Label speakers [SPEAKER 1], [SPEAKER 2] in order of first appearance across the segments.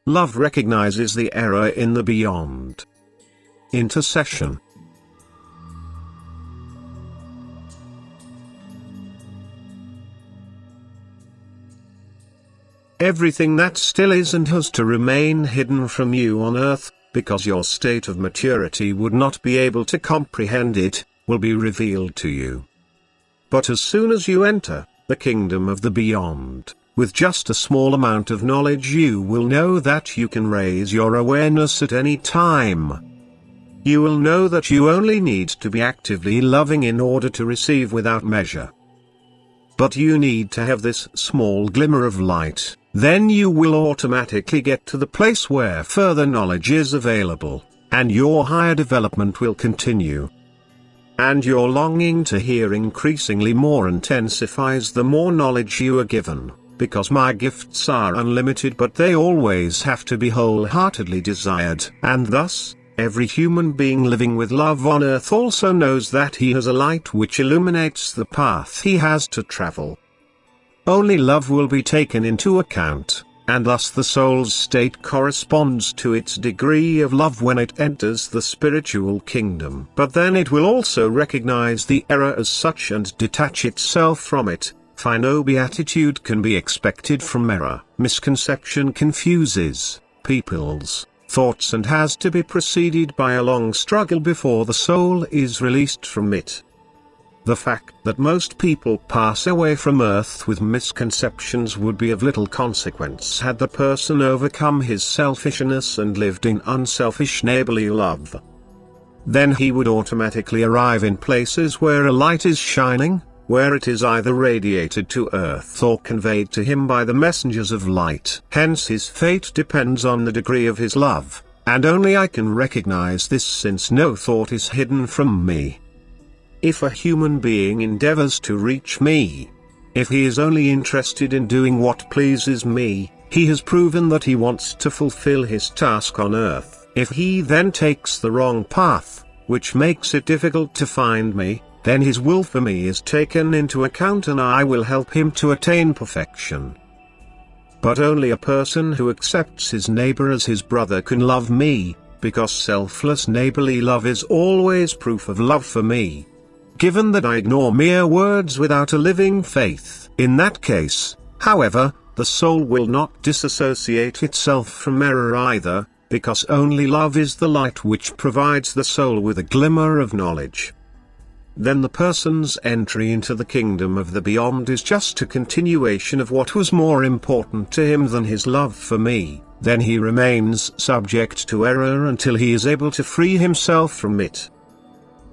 [SPEAKER 1] Love recognizes the error in the beyond. Intercession. Everything that still is and has to remain hidden from you on earth, because your state of maturity would not be able to comprehend it, will be revealed to you. But as soon as you enter the kingdom of the beyond, with just a small amount of knowledge, you will know that you can raise your awareness at any time. You will know that you only need to be actively loving in order to receive without measure. But you need to have this small glimmer of light, then you will automatically get to the place where further knowledge is available, and your higher development will continue. And your longing to hear increasingly more intensifies the more knowledge you are given, because my gifts are unlimited, but they always have to be wholeheartedly desired, and thus, every human being living with love on earth also knows that he has a light which illuminates the path he has to travel. Only love will be taken into account, and thus the soul's state corresponds to its degree of love when it enters the spiritual kingdom. But then it will also recognize the error as such and detach itself from it, for no beatitude can be expected from error. Misconception confuses people's thoughts and has to be preceded by a long struggle before the soul is released from it. The fact that most people pass away from earth with misconceptions would be of little consequence had the person overcome his selfishness and lived in unselfish neighborly love. Then he would automatically arrive in places where a light is shining, where it is either radiated to earth or conveyed to him by the messengers of light. Hence his fate depends on the degree of his love, and only I can recognize this, since no thought is hidden from me. If a human being endeavors to reach me, if he is only interested in doing what pleases me, he has proven that he wants to fulfill his task on earth. If he then takes the wrong path, which makes it difficult to find me, then his will for me is taken into account and I will help him to attain perfection. But only a person who accepts his neighbor as his brother can love me, because selfless neighborly love is always proof of love for me. Given that I ignore mere words without a living faith, in that case, however, the soul will not disassociate itself from error either, because only love is the light which provides the soul with a glimmer of knowledge. Then the person's entry into the kingdom of the beyond is just a continuation of what was more important to him than his love for me. Then he remains subject to error until he is able to free himself from it.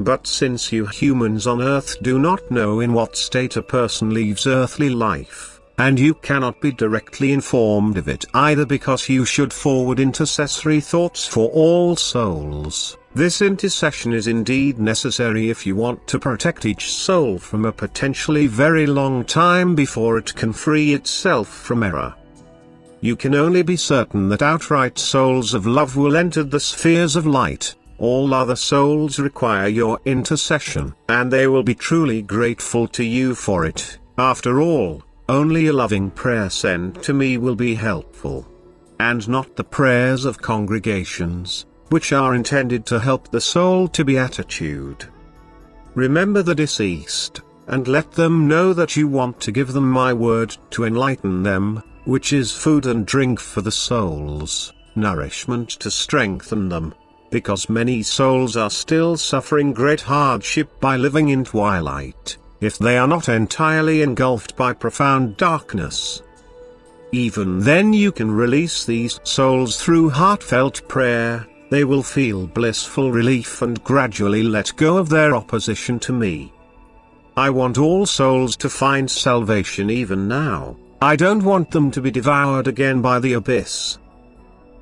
[SPEAKER 1] But since you humans on earth do not know in what state a person leaves earthly life, and you cannot be directly informed of it either, because you should forward intercessory thoughts for all souls, this intercession is indeed necessary if you want to protect each soul from a potentially very long time before it can free itself from error. You can only be certain that outright souls of love will enter the spheres of light. All other souls require your intercession, and they will be truly grateful to you for it. After all, only a loving prayer sent to me will be helpful, and not the prayers of congregations, which are intended to help the soul to beatitude. Remember the deceased, and let them know that you want to give them my word to enlighten them, which is food and drink for the souls, nourishment to strengthen them. Because many souls are still suffering great hardship by living in twilight, if they are not entirely engulfed by profound darkness. Even then you can release these souls through heartfelt prayer. They will feel blissful relief and gradually let go of their opposition to me. I want all souls to find salvation even now. I don't want them to be devoured again by the abyss.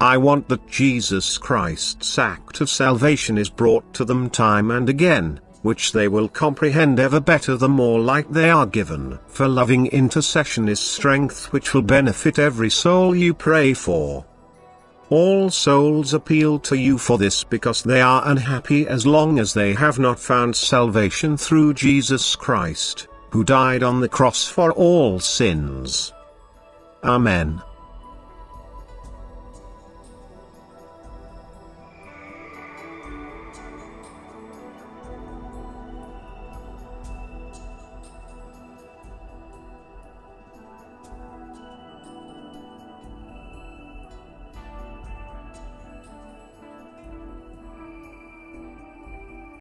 [SPEAKER 1] I want that Jesus Christ's act of salvation is brought to them time and again, which they will comprehend ever better the more light they are given. For loving intercession is strength which will benefit every soul you pray for. All souls appeal to you for this because they are unhappy as long as they have not found salvation through Jesus Christ, who died on the cross for all sins. Amen.